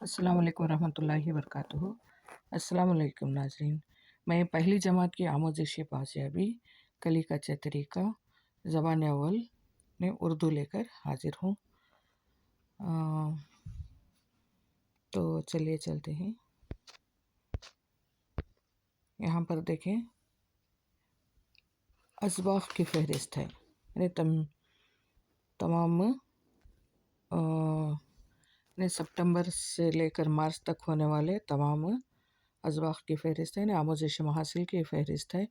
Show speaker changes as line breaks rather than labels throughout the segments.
अस्सलाम वालेकुम रहमतुल्लाहि वबरकातुहू। अस्सलाम वालेकुम नाज़रीन। मैं पहली जमात की आमोज़िश बाज़ियाबी कली का तरीक़ा ज़बान अव्वल में उर्दू लेकर हाज़िर हूँ। तो चलिए चलते हैं। यहाँ पर देखें, असबाक़ की फ़हरिस्त है, यानी तमाम सितंबर से लेकर मार्च तक होने वाले तमाम असबाक़ की फ़हरिस्त है, यानी आमोज़िश महासिल की फ़हरिस्त है।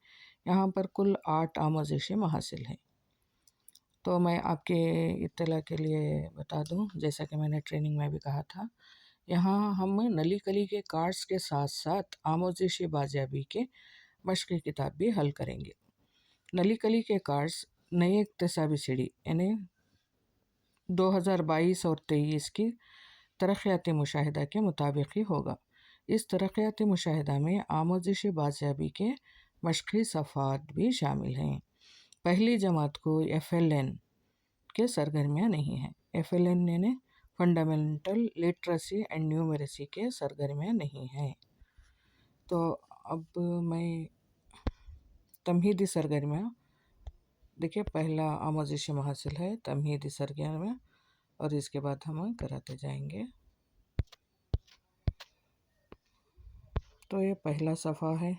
यहाँ पर कुल 8 आमोज़िश महासिल हैं। तो मैं आपके इत्तला के लिए बता दूं, जैसा कि मैंने ट्रेनिंग में भी कहा था, यहाँ हम नली कली के कार्ड्स के साथ साथ आमोज़िश बाज़ियाबी के मश्क़ी किताब भी हल करेंगे। नली कली के कार्ड्स नई इक्तिसाबी सीढ़ी यानी 2022 और 23 की तरक्याती मुशाहिदा के मुताबिक ही होगा। इस तरक्याती मुशाहिदा में आमोज़िश बाज़ियाबी के मश्क़ी सफ़ात भी शामिल हैं। पहली जमात को FLN के सरगर्मियाँ नहीं हैं। FLN यानी फंडामेंटल लिटरेसी एंड न्यूमरेसी के सरगर्मियाँ नहीं हैं। तो अब मैं तमहीदी सरगर्मियाँ देखिए, पहला आमोज़िश महासिल है तमहीदी सरगर्मियाँ, और इसके बाद हम कराते जाएंगे। तो ये पहला सफ़ा है।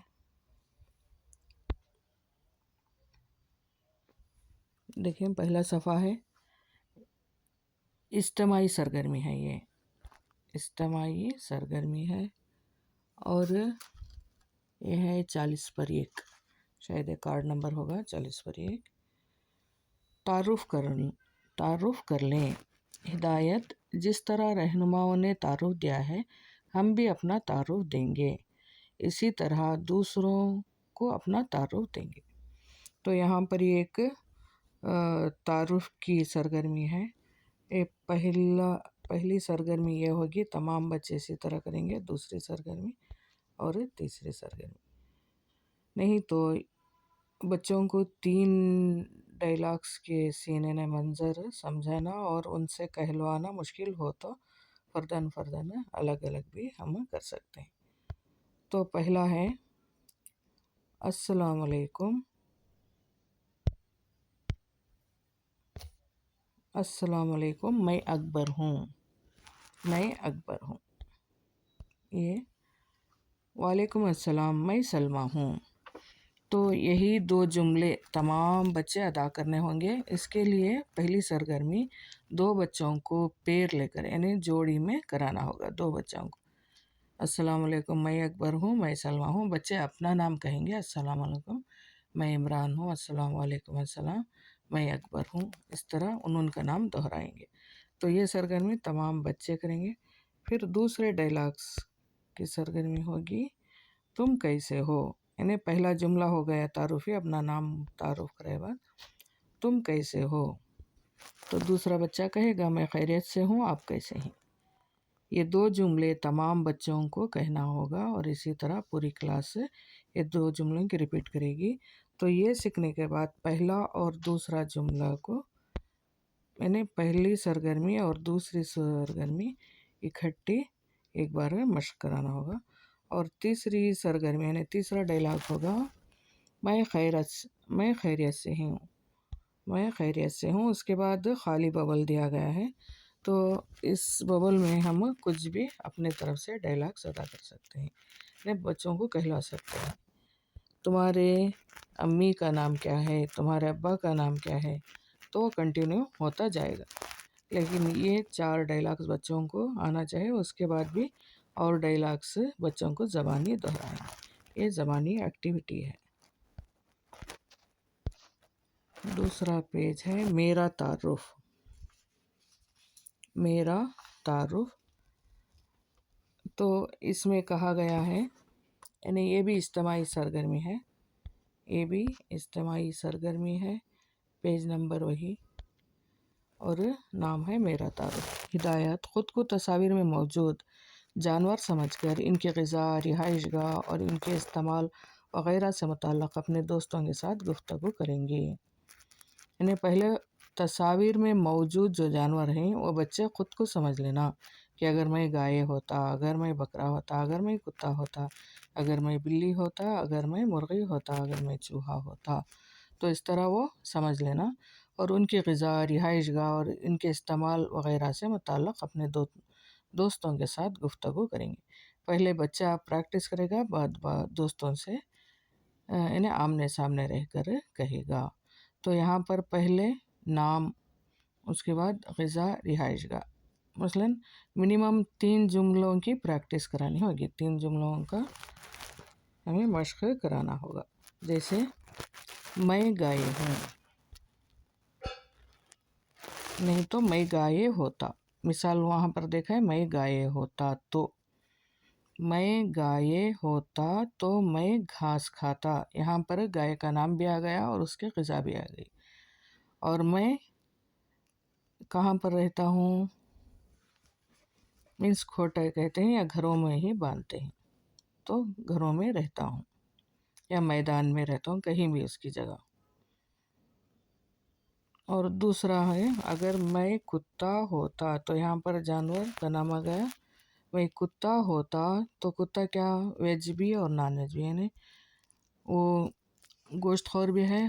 देखिए, पहला सफ़ा है, इज्तिमाई सरगर्मी है। ये इज्तिमाई सरगर्मी है और ये है 40 पर 1, शायद ये कार्ड नंबर होगा 40 पर 1। तारुफ़ कर लें। हिदायत, जिस तरह रहनुमाओं ने तारुफ़ दिया है, हम भी अपना तारुफ़ देंगे, इसी तरह दूसरों को अपना तारुफ़ देंगे। तो यहाँ पर ये एक तारुफ़ की सरगर्मी है। पहली सरगर्मी ये होगी, तमाम बच्चे इसी तरह करेंगे। दूसरी सरगर्मी और तीसरी सरगर्मी। नहीं तो बच्चों को 3 डायलॉग्स के सीने मंज़र समझाना और उनसे कहलवाना मुश्किल हो तो फ़र्दन अलग अलग भी हम कर सकते हैं। तो पहला है, अस्सलाम वालेकुम। अस्सलाम वालेकुम, मैं अकबर हूँ। ये वालेकुम अस्सलाम, मैं सलमा हूँ। तो यही 2 जुमले तमाम बच्चे अदा करने होंगे। इसके लिए पहली सरगर्मी 2 बच्चों को पेयर लेकर यानी जोड़ी में कराना होगा। 2 बच्चों को, अस्सलाम वालेकुम, मैं अकबर हूँ, मैं सलमा हूँ। बच्चे अपना नाम कहेंगे, अस्सलाम वालेकुम, मैं इमरान हूँ। अस्सलाम वालेकुम अस्सलाम, मैं अकबर हूँ। इस तरह उनका नाम दोहराएंगे। तो ये सरगर्मी तमाम बच्चे करेंगे। फिर दूसरे डायलॉग्स की सरगर्मी होगी, तुम कैसे हो, यानी पहला जुमला हो गया तारुफ़ी, अपना नाम तारुफ़ करे बाद तुम कैसे हो। तो दूसरा बच्चा कहेगा, मैं खैरियत से हूँ, आप कैसे हैं। ये 2 जुमले तमाम बच्चों को कहना होगा और इसी तरह पूरी क्लास ये 2 जुमलों की रिपीट करेगी। तो ये सीखने के बाद पहला और दूसरा जुमला को यानी पहली सरगर्मी और दूसरी सरगर्मी इकट्ठी एक बार में मश्क कराना होगा। और तीसरी सरगर्मी यानी तीसरा डायलॉग होगा, मैं खैरियत से हूँ। उसके बाद खाली बबल दिया गया है। तो इस बबल में हम कुछ भी अपने तरफ से डायलॉग्स अदा कर सकते हैं, यानी बच्चों को कहला सकते हैं। तुम्हारे अम्मी का नाम क्या है, तुम्हारे अब्बा का नाम क्या है, तो कंटिन्यू होता जाएगा। लेकिन ये 4 डायलॉग्स बच्चों को आना चाहिए। उसके बाद भी और डायलॉग्स बच्चों को ज़बानी दोहराएं। ये ज़बानी एक्टिविटी है। दूसरा पेज है, मेरा तारुफ़। तो इसमें कहा गया है, यानी ये भी इज्तिमाई सरगर्मी है। ये भी इज्तिमाई सरगर्मी है। पेज नंबर वही और नाम है मेरा तारुफ़। हिदायत, ख़ुद को तस्वीर में मौजूद जानवर समझकर इनकी ग़िज़ा, रिहाइशगाह और इनके इस्तेमाल वग़ैरह से मुताल्लिक़ अपने दोस्तों के साथ गुफ्तगू करेंगे। यानी पहले तस्वीर में मौजूद जो जानवर हैं वो बच्चे ख़ुद को समझ लेना کہ اگر میں گائے ہوتا، اگر میں بکرا ہوتا، اگر میں کتا ہوتا، اگر میں بلی ہوتا، اگر میں مرغی ہوتا، اگر میں چوہا ہوتا. تو اس طرح وہ سمجھ لینا اور ان کی غذا، رہائش گاہ اور ان کے استعمال وغیرہ سے متعلق اپنے دوستوں کے ساتھ گفتگو کریں گے. پہلے بچہ پریکٹس کرے گا، بعد دوستوں سے انہیں آمنے سامنے رہ کر کہے گا. تو یہاں پر پہلے نام، اس کے بعد غذا، رہائش گاہ. مثلاً منیمم 3 جملوں کی پریکٹس کرانی ہوگی، 3 جملوں کا ہمیں مشق کرانا ہوگا. جیسے میں گائے ہوں، نہیں تو میں گائے ہوتا. مثال وہاں پر دیکھا ہے میں گائے ہوتا تو، میں گائے ہوتا تو میں گھاس کھاتا. یہاں پر گائے کا نام بھی آ گیا اور اس کی غذا بھی آ گئی. اور میں کہاں پر رہتا ہوں، مینس کھوٹا کہتے ہیں یا گھروں میں ہی باندھتے ہیں، تو گھروں میں رہتا ہوں یا میدان میں رہتا ہوں، کہیں بھی اس کی جگہ. اور دوسرا ہے اگر میں کتا ہوتا، تو یہاں پر جانور کا نام آ گیا. میں کتا ہوتا تو کتا کیا ویج بھی اور نان ویج بھی، یعنی وہ گوشت خور بھی ہے،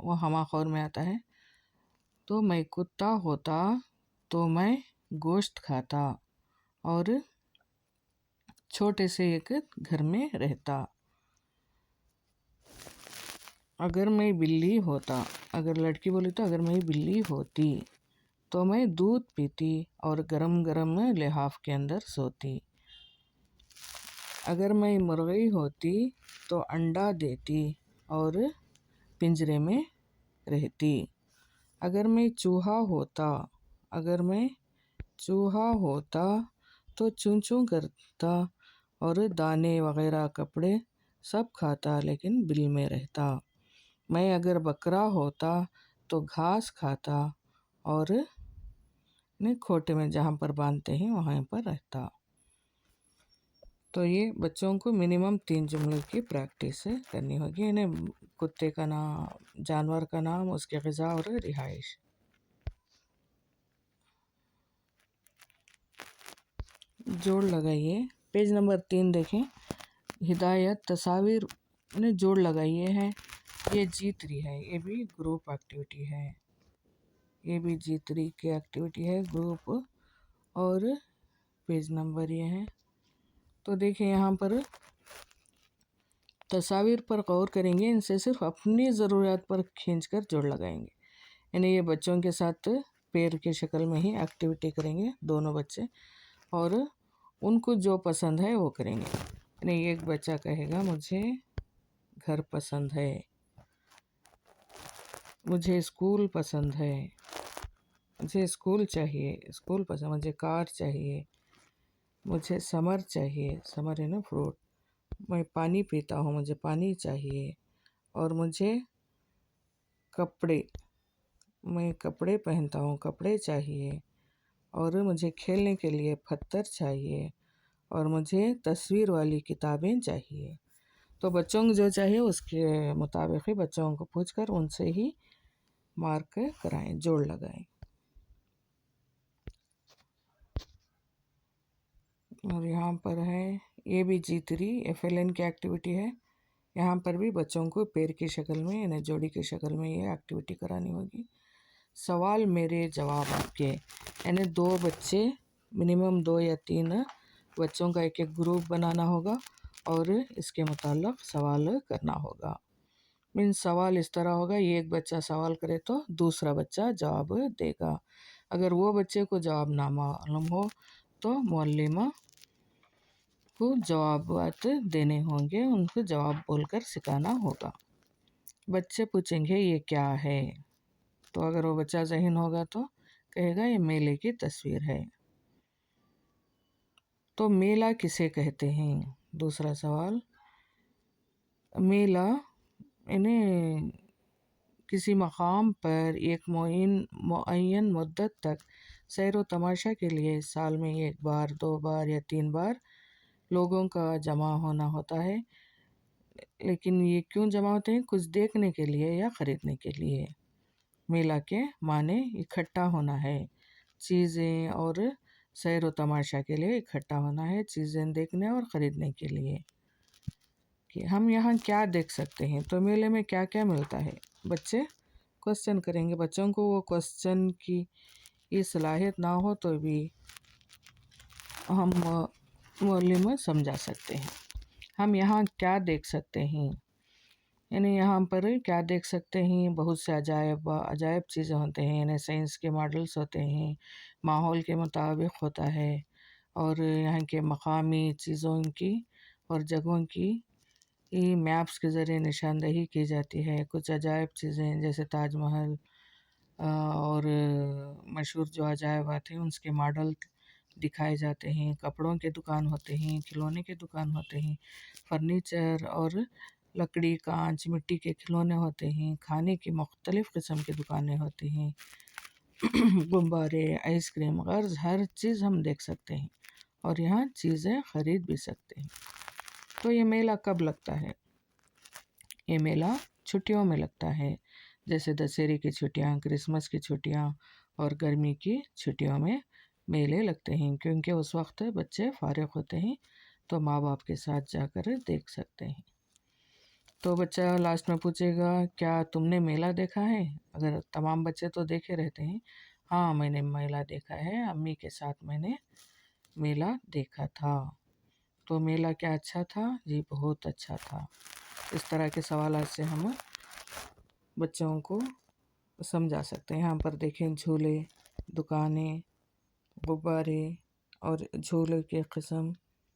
وہ ہمہ خور میں آتا ہے. تو میں کتا ہوتا تو میں گوشت کھاتا اور چھوٹے سے ایک گھر میں رہتا. اگر میں بلی ہوتا، اگر لڑکی بولی تو اگر میں بلی ہوتی تو میں دودھ پیتی اور گرم گرم لحاف کے اندر سوتی. اگر میں مرغی ہوتی تو انڈا دیتی اور پنجرے میں رہتی. اگر میں چوہا ہوتا، اگر میں چوہا ہوتا تو چوں چوں کرتا اور دانے وغیرہ کپڑے سب کھاتا لیکن بل میں رہتا. میں اگر بکرا ہوتا تو گھاس کھاتا اور کھوٹے میں جہاں پر باندھتے ہیں وہاں پر رہتا. تو یہ بچوں کو منیمم 3 جملوں کی پریکٹس کرنی ہوگی، انہیں کتے کا نام، جانور کا نام، اس کی غذا اور رہائش. جوڑ لگائیے. پیج نمبر 3 دیکھیں. ہدایت تصاویر نے جوڑ لگائیے ہیں. یہ G3 ہے، یہ بھی گروپ ایکٹیویٹی ہے، یہ بھی G3 کی ایکٹیویٹی ہے گروپ. اور پیج نمبر یہ ہے. تو دیکھیں یہاں پر تصاویر پر غور کریں گے، ان سے صرف اپنی ضروریات پر کھینچ کر جوڑ لگائیں گے. یعنی یہ بچوں کے ساتھ پیر کی شکل میں ہی ایکٹیویٹی کریں گے دونوں بچے، اور ان کو جو پسند ہے وہ کریں گے. یعنی ایک بچہ کہے گا مجھے گھر پسند ہے، مجھے اسکول پسند ہے، مجھے اسکول چاہیے، اسکول پسند، مجھے کار چاہیے، مجھے سمر چاہیے، سمر ہے نا فروٹ، میں پانی پیتا ہوں، مجھے پانی چاہیے، اور مجھے کپڑے، میں کپڑے پہنتا ہوں، کپڑے چاہیے، اور مجھے کھیلنے کے لیے پتھر چاہیے، اور مجھے تصویر والی کتابیں چاہیے. تو بچوں کو جو چاہیے اس کے مطابق ہی بچوں کو پوچھ کر ان سے ہی مارک کرائیں، جوڑ لگائیں. اور یہاں پر ہے یہ بھی G3 FLN کی ایکٹیویٹی ہے. یہاں پر بھی بچوں کو پیر کی شکل میں یعنی جوڑی کی شکل میں یہ ایکٹیویٹی کرانی ہوگی. سوال میرے جواب آپ کے، یعنی 2 بچے، منیمم 2 یا 3 بچوں کا ایک ایک گروپ بنانا ہوگا اور اس کے متعلق سوال کرنا ہوگا. سوال اس طرح ہوگا، ایک بچہ سوال کرے تو دوسرا بچہ جواب دے گا. اگر وہ بچے کو جواب نہ معلوم ہو تو معلمہ کو جوابات دینے ہوں گے، ان کو جواب بول کر سکھانا ہوگا. بچے پوچھیں گے یہ کیا ہے، تو اگر وہ بچہ ذہین ہوگا تو کہے گا یہ میلے کی تصویر ہے. تو میلہ کسے کہتے ہیں؟ دوسرا سوال. میلہ یعنی کسی مقام پر ایک معین مدت تک سیر و تماشا کے لیے سال میں 1 بار، 2 بار یا 3 بار لوگوں کا جمع ہونا ہوتا ہے. لیکن یہ کیوں جمع ہوتے ہیں؟ کچھ دیکھنے کے لیے یا خریدنے کے لیے. میلہ کے معنی اکٹھا ہونا ہے، چیزیں اور सैर व तमाशा के लिए इकट्ठा होना है, चीज़ें देखने और ख़रीदने के लिए। कि हम यहाँ क्या देख सकते हैं, तो मेले में क्या क्या मिलता है। बच्चे क्वेश्चन करेंगे, बच्चों को वो क्वेश्चन की ये सलाहियत ना हो तो भी हम मौली में समझा सकते हैं। हम यहाँ क्या देख सकते हैं, यानी यहाँ पर क्या देख सकते हैं, बहुत से अजायब चीज़ें होते हैं, यानी साइंस के मॉडल्स होते हैं, माहौल के मुताबिक होता है, और यहाँ के मकामी चीज़ों की और जगहों की मैप्स के ज़रिए निशानदही की जाती है। कुछ अजायब चीज़ें जैसे ताजमहल और मशहूर जो अजायबात हैं उसके मॉडल दिखाए जाते हैं। कपड़ों के दुकान होते हैं, खिलौने के दुकान होते हैं, फर्नीचर और लकड़ी, कांच, मिट्टी के खिलौने होते हैं, खाने की मुख्तलिफ़ किस्म की दुकानें होती हैं, गुब्बारे, आइसक्रीम, गर्ज हर चीज़ हम देख सकते हैं और यहाँ चीज़ें ख़रीद भी सकते हैं। तो ये मेला कब लगता है? ये मेला छुट्टियों में लगता है, जैसे दशहरे की छुट्टियाँ, क्रिसमस की छुट्टियाँ और गर्मी की छुट्टियों में मेले लगते हैं, क्योंकि उस वक्त बच्चे फारिग होते हैं, तो माँ बाप के साथ जाकर देख सकते हैं। तो बच्चा लास्ट में पूछेगा, क्या तुमने मेला देखा है? अगर तमाम बच्चे तो देखे रहते हैं, हाँ मैंने मेला देखा है, अम्मी के साथ मैंने मेला देखा था। तो मेला क्या अच्छा था? जी बहुत अच्छा था। इस तरह के सवालात से हम बच्चों को समझा सकते हैं। यहाँ पर देखें झूले, दुकानें, गुब्बारे और झूले के किस्म,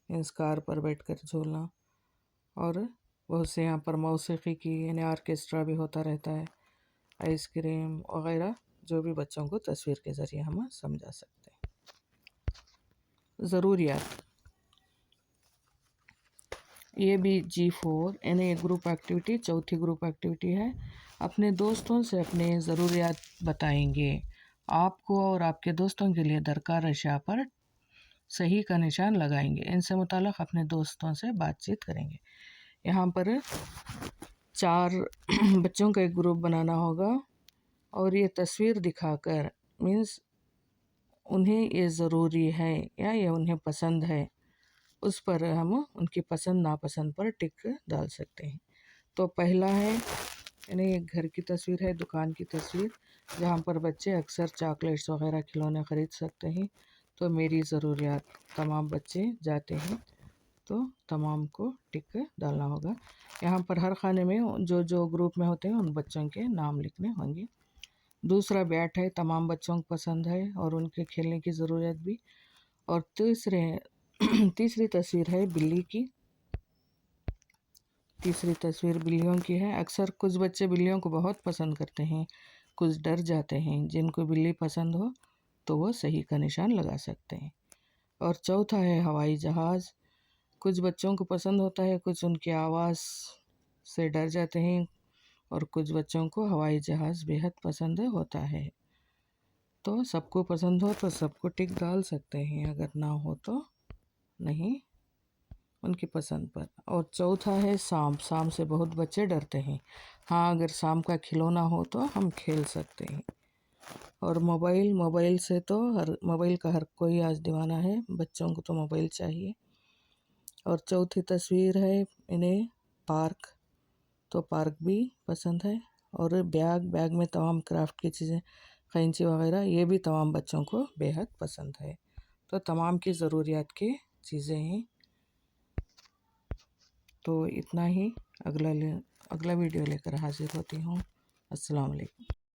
इस कार पर बैठकर झूलना, और बहुत से यहाँ पर मौसीकी की यानी आर्केस्ट्रा भी होता रहता है, आइसक्रीम वगैरह, जो भी बच्चों को तस्वीर के ज़रिए हम समझा सकते हैं। ज़रूरियात, ये भी G4 यानी ग्रुप एक्टिविटी, चौथी ग्रुप एक्टिविटी है। अपने दोस्तों से अपने ज़रूरियात बताएंगे। आपको और आपके दोस्तों के लिए दरकार अशिया पर सही का निशान लगाएंगे। इनसे मुताल्लिक़ अपने दोस्तों से बातचीत करेंगे। यहाँ पर 4 बच्चों का एक ग्रुप बनाना होगा और ये तस्वीर दिखाकर मीन्स उन्हें ये ज़रूरी है या ये उन्हें पसंद है, उस पर हम उनकी पसंद नापसंद पर टिक डाल सकते हैं। तो पहला है यानी एक घर की तस्वीर है, दुकान की तस्वीर, जहाँ पर बच्चे अक्सर चॉकलेट्स वगैरह खिलौने ख़रीद सकते हैं। तो मेरी ज़रूरियात, तमाम बच्चे जाते हैं तो तमाम को टिक डालना होगा। यहाँ पर हर खाने में जो जो ग्रुप में होते हैं उन बच्चों के नाम लिखने होंगे। दूसरा बैट है, तमाम बच्चों को पसंद है और उनके खेलने की ज़रूरत भी। और तीसरी तस्वीर है बिल्ली की। तीसरी तस्वीर बिल्लियों की है। अक्सर कुछ बच्चे बिल्लियों को बहुत पसंद करते हैं, कुछ डर जाते हैं। जिनको बिल्ली पसंद हो तो वो सही का निशान लगा सकते हैं। और चौथा है हवाई जहाज़। कुछ बच्चों को पसंद होता है, कुछ उनकी आवाज़ से डर जाते हैं, और कुछ बच्चों को हवाई जहाज़ बेहद पसंद होता है। तो सबको पसंद हो तो सबको टिक डाल सकते हैं, अगर ना हो तो नहीं, उनकी पसंद पर। और चौथा है सांप। सांप से बहुत बच्चे डरते हैं। हाँ, अगर सांप का खिलौना हो तो हम खेल सकते हैं। और मोबाइल से तो मोबाइल का हर कोई आज दीवाना है, बच्चों को तो मोबाइल चाहिए। और चौथी तस्वीर है इन्हें पार्क, तो पार्क भी पसंद है। और बैग में तमाम क्राफ्ट की चीज़ें, कैंची वगैरह, ये भी तमाम बच्चों को बेहद पसंद है। तो तमाम की ज़रूरियात की चीज़ें हैं। तो इतना ही, अगला वीडियो लेकर हाजिर होती हूँ। अस्सलाम वालेकुम।